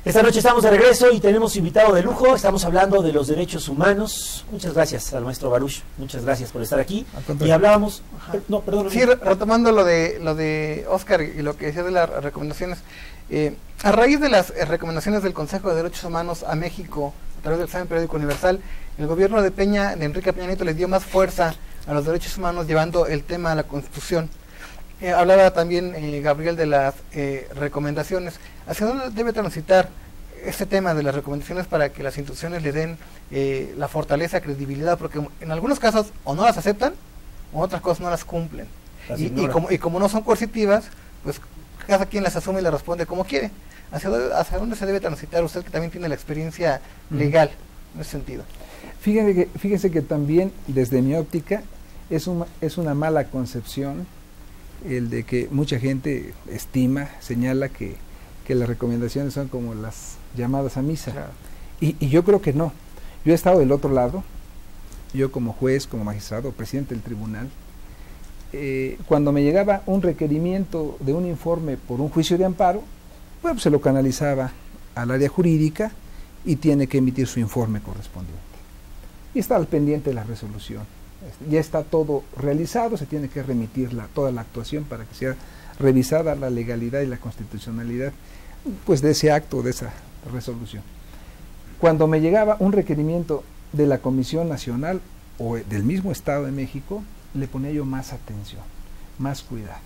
Esta noche estamos de regreso y tenemos invitado de lujo. Estamos hablando de los derechos humanos. Muchas gracias al maestro Baruch. Muchas gracias por estar aquí. Y hablábamos... No, perdón. Sí, retomando lo de Oscar y lo que decía de las recomendaciones. A raíz de las recomendaciones del Consejo de Derechos Humanos a México, a través del examen periódico universal, el gobierno de Enrique Peña Nieto, les dio más fuerza a los derechos humanos, llevando el tema a la Constitución. Hablaba también Gabriel de las recomendaciones. ¿Hacia dónde debe transitar este tema de las recomendaciones para que las instituciones le den la fortaleza, credibilidad? Porque en algunos casos o no las aceptan o otras cosas no las cumplen. Y como no son coercitivas, pues cada quien las asume y las responde como quiere. ¿Hacia dónde se debe transitar usted, que también tiene la experiencia legal en ese sentido? Fíjese que también desde mi óptica es una mala concepción el de que mucha gente señala que las recomendaciones son como las llamadas a misa. Claro. Y yo creo que no. Yo he estado del otro lado, yo como juez, como magistrado, presidente del tribunal, cuando me llegaba un requerimiento de un informe por un juicio de amparo, pues se lo canalizaba al área jurídica y tiene que emitir su informe correspondiente. Y está al pendiente de la resolución. Ya está todo realizado, se tiene que remitir toda la actuación para que sea revisada la legalidad y la constitucionalidad pues de ese acto, de esa resolución. Cuando me llegaba un requerimiento de la Comisión Nacional o del mismo Estado de México, le ponía yo más atención, más cuidado,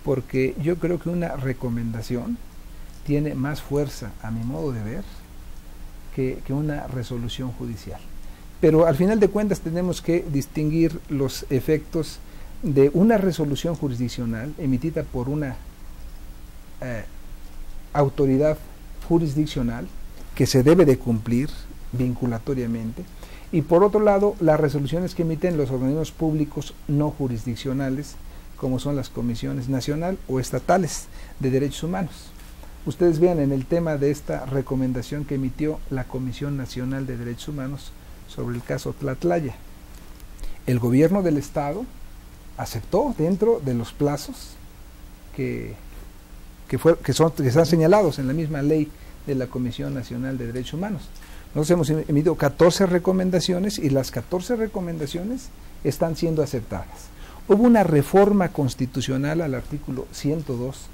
porque yo creo que una recomendación tiene más fuerza, a mi modo de ver, que una resolución judicial. Pero al final de cuentas tenemos que distinguir los efectos de una resolución jurisdiccional emitida por una autoridad jurisdiccional que se debe de cumplir vinculatoriamente, y por otro lado las resoluciones que emiten los organismos públicos no jurisdiccionales, como son las comisiones nacional o estatales de derechos humanos. Ustedes vean en el tema de esta recomendación que emitió la Comisión Nacional de Derechos Humanos sobre el caso Tlatlaya. El gobierno del Estado aceptó dentro de los plazos que están señalados en la misma ley de la Comisión Nacional de Derechos Humanos. Nosotros hemos emitido 14 recomendaciones y las 14 recomendaciones están siendo aceptadas. Hubo una reforma constitucional al artículo 102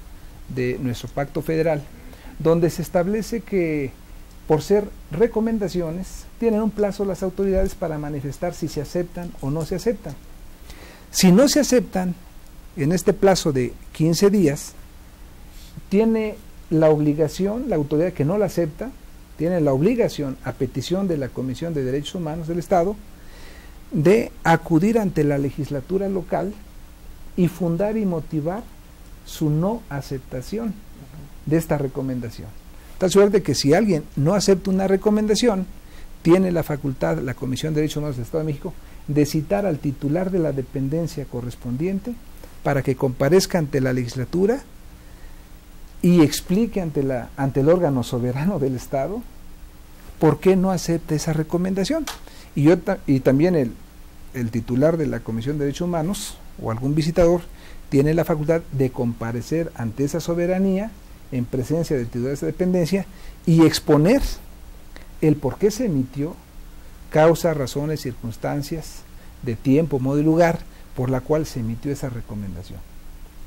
de nuestro pacto federal, donde se establece que por ser recomendaciones tienen un plazo las autoridades para manifestar si se aceptan o no se aceptan. Si no se aceptan en este plazo de 15 días, tiene la obligación, la autoridad que no la acepta, tiene la obligación, a petición de la Comisión de Derechos Humanos del Estado, de acudir ante la legislatura local y fundar y motivar su no aceptación de esta recomendación. Tal suerte que si alguien no acepta una recomendación, tiene la facultad, la Comisión de Derechos Humanos del Estado de México, de citar al titular de la dependencia correspondiente para que comparezca ante la legislatura y explique ante el órgano soberano del Estado por qué no acepta esa recomendación. Y también el titular de la Comisión de Derechos Humanos o algún visitador tiene la facultad de comparecer ante esa soberanía en presencia del titular de esa dependencia y exponer el por qué se emitió, causa, razones, circunstancias, de tiempo, modo y lugar por la cual se emitió esa recomendación.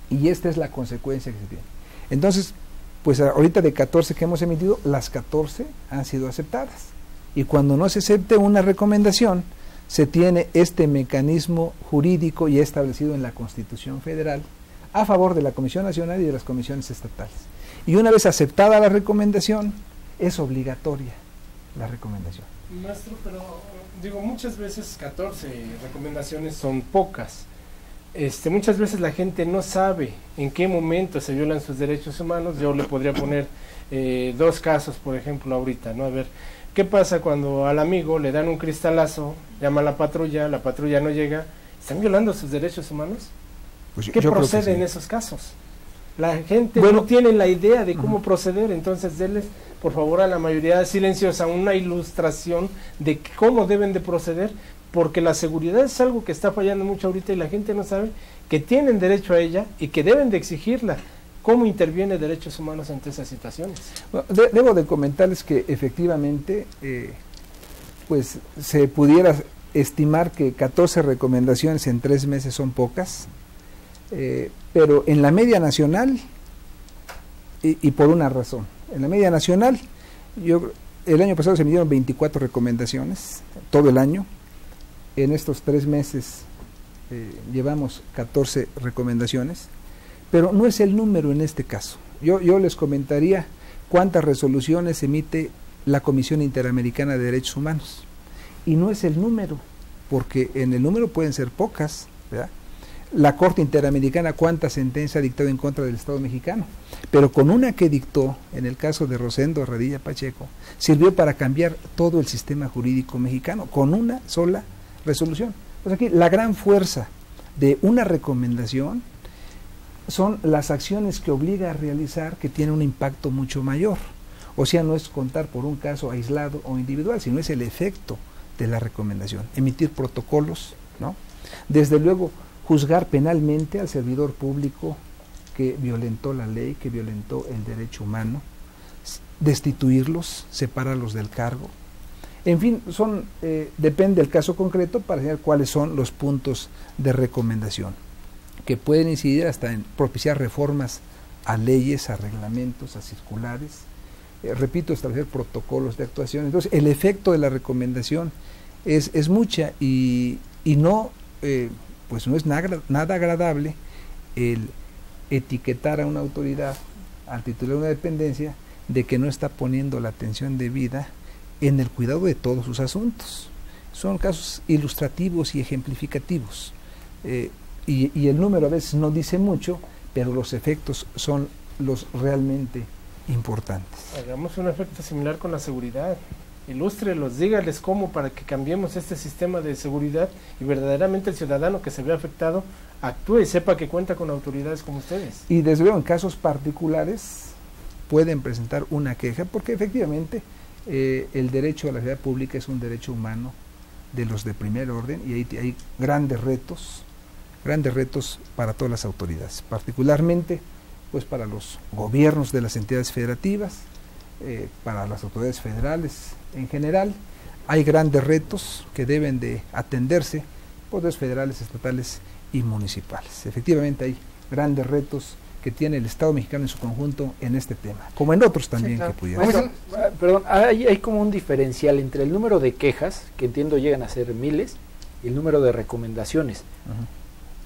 Y esta es la consecuencia que se tiene. Entonces, pues ahorita de 14 que hemos emitido, las 14 han sido aceptadas. Y cuando no se acepte una recomendación, se tiene este mecanismo jurídico ya establecido en la Constitución Federal a favor de la Comisión Nacional y de las comisiones estatales. Y una vez aceptada la recomendación, es obligatoria la recomendación. Maestro, pero digo, muchas veces 14 recomendaciones son pocas. Muchas veces la gente no sabe en qué momento se violan sus derechos humanos. Yo le podría poner 2 casos, por ejemplo, ahorita, ¿no? A ver, ¿qué pasa cuando al amigo le dan un cristalazo, llama a la patrulla no llega? ¿Están violando sus derechos humanos? Pues ¿Qué procede en esos casos? La gente no tiene la idea de cómo proceder, entonces denles, por favor, a la mayoría silenciosa una ilustración de cómo deben de proceder, porque la seguridad es algo que está fallando mucho ahorita y la gente no sabe que tienen derecho a ella y que deben de exigirla ¿Cómo interviene Derechos Humanos ante esas situaciones? Bueno, debo de comentarles que efectivamente pues se pudiera estimar que 14 recomendaciones en 3 meses son pocas, pero en la media nacional, y por una razón, en la media nacional, el año pasado se me dieron 24 recomendaciones, todo el año. En estos 3 meses llevamos 14 recomendaciones, pero no es el número en este caso. Yo les comentaría cuántas resoluciones emite la Comisión Interamericana de Derechos Humanos, y no es el número, porque en el número pueden ser pocas, ¿verdad? La Corte Interamericana cuántas sentencias ha dictado en contra del Estado mexicano, pero con una que dictó, en el caso de Rosendo Radilla Pacheco, sirvió para cambiar todo el sistema jurídico mexicano, con una sola resolución. Pues aquí la gran fuerza de una recomendación son las acciones que obliga a realizar, que tienen un impacto mucho mayor. O sea, no es contar por un caso aislado o individual, sino es el efecto de la recomendación. Emitir protocolos, ¿no? Desde luego, juzgar penalmente al servidor público que violentó la ley, que violentó el derecho humano, destituirlos, separarlos del cargo. En fin, depende del caso concreto para señalar cuáles son los puntos de recomendación, que pueden incidir hasta en propiciar reformas a leyes, a reglamentos, a circulares, repito, establecer protocolos de actuación. Entonces, el efecto de la recomendación es mucha y no, pues no es nada agradable el etiquetar a una autoridad, al titular de una dependencia, de que no está poniendo la atención debida en el cuidado de todos sus asuntos. Son casos ilustrativos y ejemplificativos, y el número a veces no dice mucho, pero los efectos son los realmente importantes. Hagamos un efecto similar con la seguridad. Ilústrelos, dígales cómo para que cambiemos este sistema de seguridad y verdaderamente el ciudadano que se ve afectado actúe y sepa que cuenta con autoridades como ustedes. Y desde luego en casos particulares pueden presentar una queja, porque efectivamente el derecho a la vida pública es un derecho humano de los de primer orden, y ahí hay grandes retos para todas las autoridades, particularmente pues para los gobiernos de las entidades federativas, para las autoridades federales en general. Hay grandes retos que deben de atenderse, poderes federales, estatales y municipales. Efectivamente hay grandes retos que tiene el Estado mexicano en su conjunto en este tema, como en otros también, sí, claro, que pudieran. Perdón, hay como un diferencial entre el número de quejas, que entiendo llegan a ser miles, y el número de recomendaciones.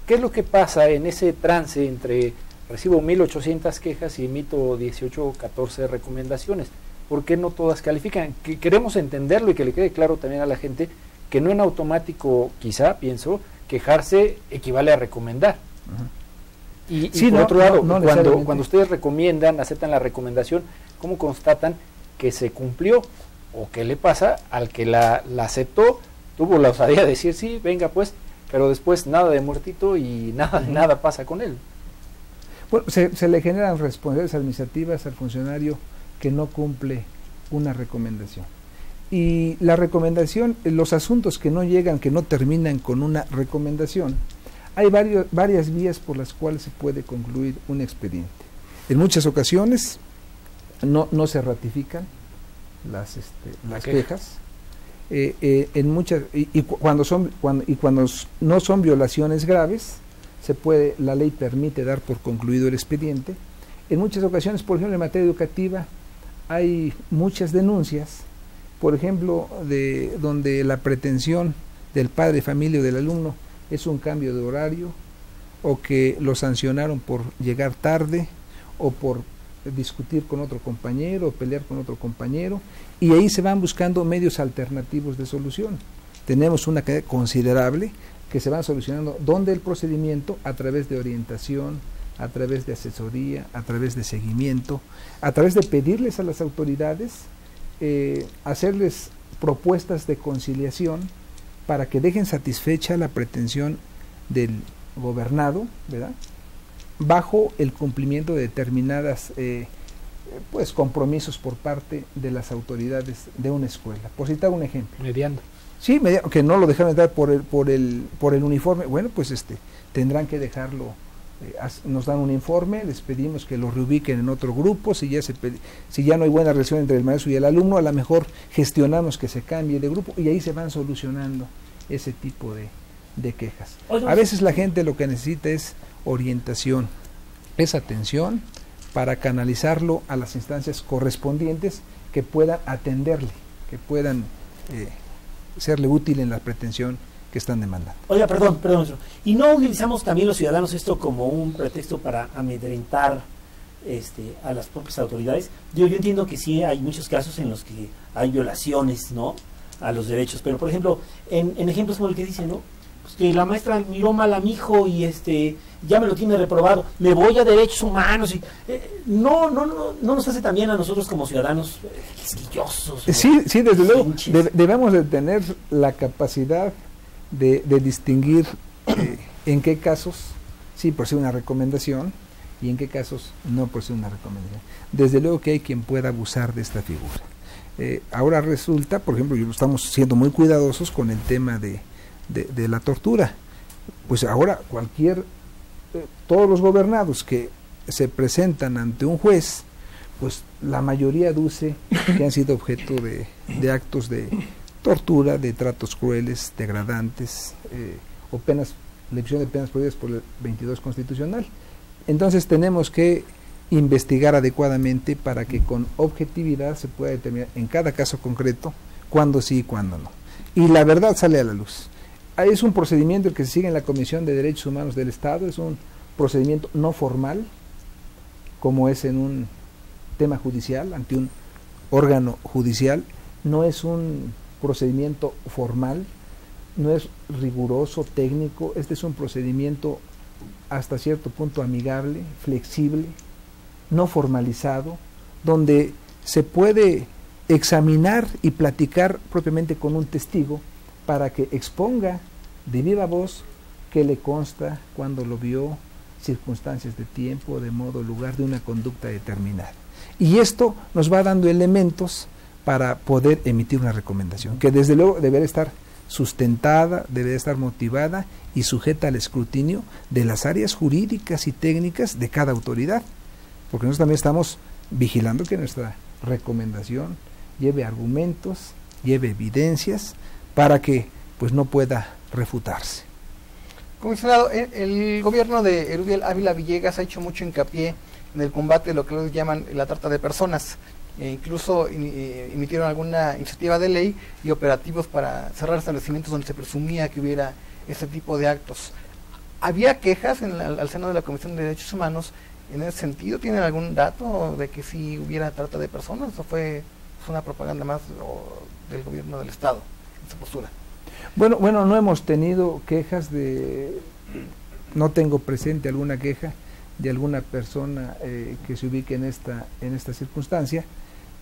¿Qué es lo que pasa en ese trance entre recibo 1,800 quejas y emito 18 o 14 recomendaciones? ¿Por qué no todas califican? Que queremos entenderlo y que le quede claro también a la gente que no en automático, quizá, pienso, quejarse equivale a recomendar. Y sí, por otro lado, cuando ustedes recomiendan, aceptan la recomendación, ¿cómo constatan que se cumplió? ¿O qué le pasa al que la aceptó, tuvo la osadía de decir sí, venga pues, pero después nada de muertito y nada pasa con él? Bueno, se le generan responsabilidades administrativas al funcionario que no cumple una recomendación. Y la recomendación, los asuntos que no llegan, que no terminan con una recomendación, hay varias vías por las cuales se puede concluir un expediente. En muchas ocasiones no se ratifican las quejas. En muchas cuando no son violaciones graves, la ley permite dar por concluido el expediente. En muchas ocasiones, por ejemplo, en materia educativa, hay muchas denuncias, por ejemplo, donde la pretensión del padre de familia o del alumno es un cambio de horario, o que lo sancionaron por llegar tarde, o por discutir con otro compañero, o pelear con otro compañero, y ahí se van buscando medios alternativos de solución. Tenemos una cantidad considerable que se van solucionando donde el procedimiento, a través de orientación, a través de asesoría, a través de seguimiento, a través de pedirles a las autoridades, hacerles propuestas de conciliación para que dejen satisfecha la pretensión del gobernado, ¿verdad?, bajo el cumplimiento de determinadas compromisos por parte de las autoridades de una escuela. Por citar un ejemplo. Mediando. Sí, que no lo dejaron entrar por el uniforme. Bueno, pues tendrán que dejarlo nos dan un informe, les pedimos que lo reubiquen en otro grupo, si ya no hay buena relación entre el maestro y el alumno, a lo mejor gestionamos que se cambie de grupo y ahí se van solucionando ese tipo de quejas. A veces la gente lo que necesita es orientación, es atención para canalizarlo a las instancias correspondientes que puedan atenderle, que puedan serle útil en la pretensión que están demandando. Oiga, perdón, ¿y no utilizamos también los ciudadanos esto como un pretexto para amedrentar a las propias autoridades? Yo entiendo que sí hay muchos casos en los que hay violaciones, ¿no?, a los derechos, pero por ejemplo, en ejemplos como el que dice, ¿no?, pues que la maestra miró mal a mi hijo y ya me lo tiene reprobado, me voy a derechos humanos y no nos hace también a nosotros como ciudadanos quisquillosos. Sí, desde luego debemos de tener la capacidad de distinguir en qué casos sí por ser una recomendación y en qué casos no por ser una recomendación. Desde luego que hay quien pueda abusar de esta figura. Ahora resulta, por ejemplo, estamos siendo muy cuidadosos con el tema de la tortura. Pues ahora todos los gobernados que se presentan ante un juez, pues la mayoría aduce que han sido objeto de actos de tortura, de tratos crueles, degradantes, o la elección de penas prohibidas por el 22 constitucional. Entonces tenemos que investigar adecuadamente para que con objetividad se pueda determinar en cada caso concreto cuándo sí y cuándo no. Y la verdad sale a la luz. Es un procedimiento que se sigue en la Comisión de Derechos Humanos del Estado, es un procedimiento no formal, como es en un tema judicial, ante un órgano judicial, no es un procedimiento formal, no es riguroso, técnico, este es un procedimiento hasta cierto punto amigable, flexible, no formalizado, donde se puede examinar y platicar propiamente con un testigo para que exponga de viva voz qué le consta, cuándo lo vio, circunstancias de tiempo, de modo, lugar, de una conducta determinada. Y esto nos va dando elementos para poder emitir una recomendación, que desde luego deberá estar sustentada, deberá estar motivada y sujeta al escrutinio de las áreas jurídicas y técnicas de cada autoridad, porque nosotros también estamos vigilando que nuestra recomendación lleve argumentos, lleve evidencias, para que pues no pueda refutarse. Comisionado, el gobierno de Erubiel Ávila Villegas ha hecho mucho hincapié en el combate de lo que ellos llaman la trata de personas. Incluso emitieron alguna iniciativa de ley y operativos para cerrar establecimientos donde se presumía que hubiera ese tipo de actos. ¿Había quejas al seno de la Comisión de Derechos Humanos en ese sentido? ¿Tienen algún dato de que si hubiera trata de personas o fue una propaganda más del gobierno del Estado en esa postura? Bueno, no hemos tenido quejas no tengo presente alguna queja de alguna persona que se ubique en esta circunstancia,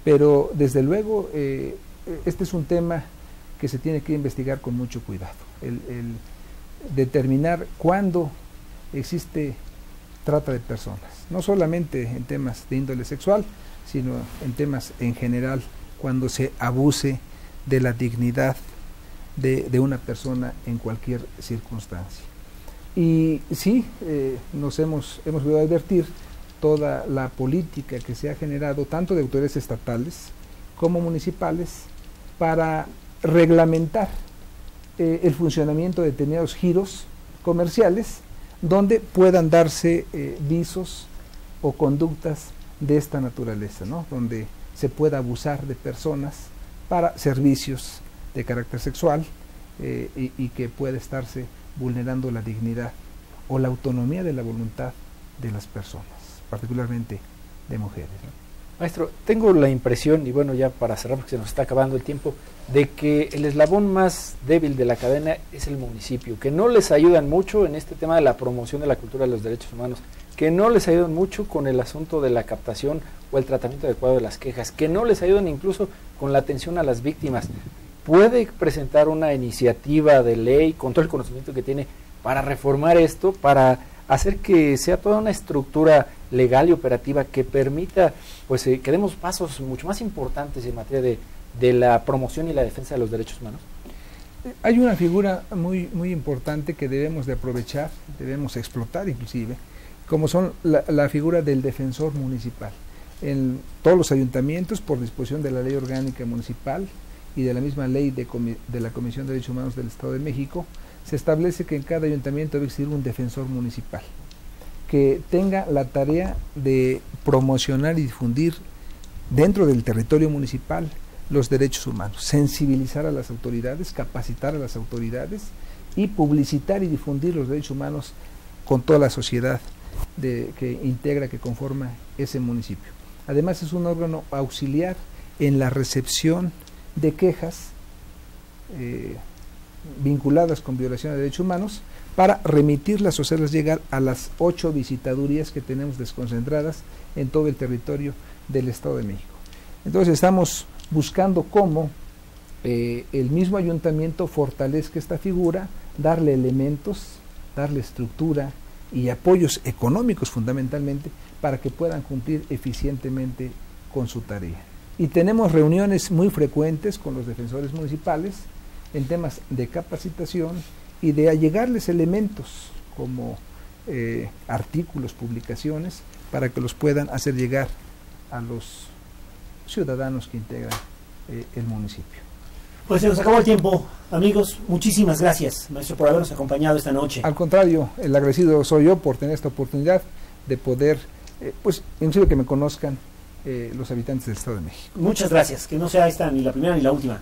pero desde luego este es un tema que se tiene que investigar con mucho cuidado, el determinar cuándo existe trata de personas, no solamente en temas de índole sexual, sino en temas en general, cuando se abuse de la dignidad de una persona en cualquier circunstancia. Y sí, nos hemos podido advertir toda la política que se ha generado, tanto de autoridades estatales como municipales, para reglamentar el funcionamiento de determinados giros comerciales donde puedan darse visos o conductas de esta naturaleza, ¿no?, donde se pueda abusar de personas para servicios de carácter sexual y que pueda estarse vulnerando la dignidad o la autonomía de la voluntad de las personas, particularmente de mujeres, ¿no? Maestro, tengo la impresión, y bueno, ya para cerrar porque se nos está acabando el tiempo, de que el eslabón más débil de la cadena es el municipio, que no les ayudan mucho en este tema de la promoción de la cultura de los derechos humanos, que no les ayudan mucho con el asunto de la captación o el tratamiento adecuado de las quejas, que no les ayudan incluso con la atención a las víctimas. ¿Puede presentar una iniciativa de ley con todo el conocimiento que tiene para reformar esto, para hacer que sea toda una estructura legal y operativa que permita pues que demos pasos mucho más importantes en materia de la promoción y la defensa de los derechos humanos? Hay una figura muy importante que debemos de aprovechar, debemos explotar inclusive, como son la figura del defensor municipal. En todos los ayuntamientos, por disposición de la Ley Orgánica Municipal y de la misma ley de la Comisión de Derechos Humanos del Estado de México, se establece que en cada ayuntamiento debe existir un defensor municipal que tenga la tarea de promocionar y difundir dentro del territorio municipal los derechos humanos, sensibilizar a las autoridades, capacitar a las autoridades y publicitar y difundir los derechos humanos con toda la sociedad que integra, que conforma ese municipio. Además es un órgano auxiliar en la recepción de quejas vinculadas con violación de derechos humanos para remitirlas o hacerlas llegar a las 8 visitadurías que tenemos desconcentradas en todo el territorio del Estado de México. Entonces estamos buscando cómo el mismo ayuntamiento fortalezca esta figura, darle elementos, darle estructura y apoyos económicos fundamentalmente para que puedan cumplir eficientemente con su tarea. Y tenemos reuniones muy frecuentes con los defensores municipales en temas de capacitación y de allegarles elementos como artículos, publicaciones, para que los puedan hacer llegar a los ciudadanos que integran el municipio. Pues se nos acabó el tiempo, amigos. Muchísimas gracias, maestro, por habernos acompañado esta noche. Al contrario, el agradecido soy yo por tener esta oportunidad de poder, pues, inclusive que me conozcan los habitantes del Estado de México. Muchas gracias, que no sea esta ni la primera ni la última.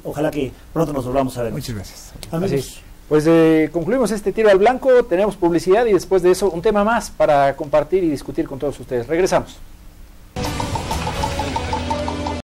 Ojalá que pronto nos volvamos a ver. Muchas gracias. Amigos. Pues concluimos este tiro al blanco, tenemos publicidad y después de eso un tema más para compartir y discutir con todos ustedes. Regresamos.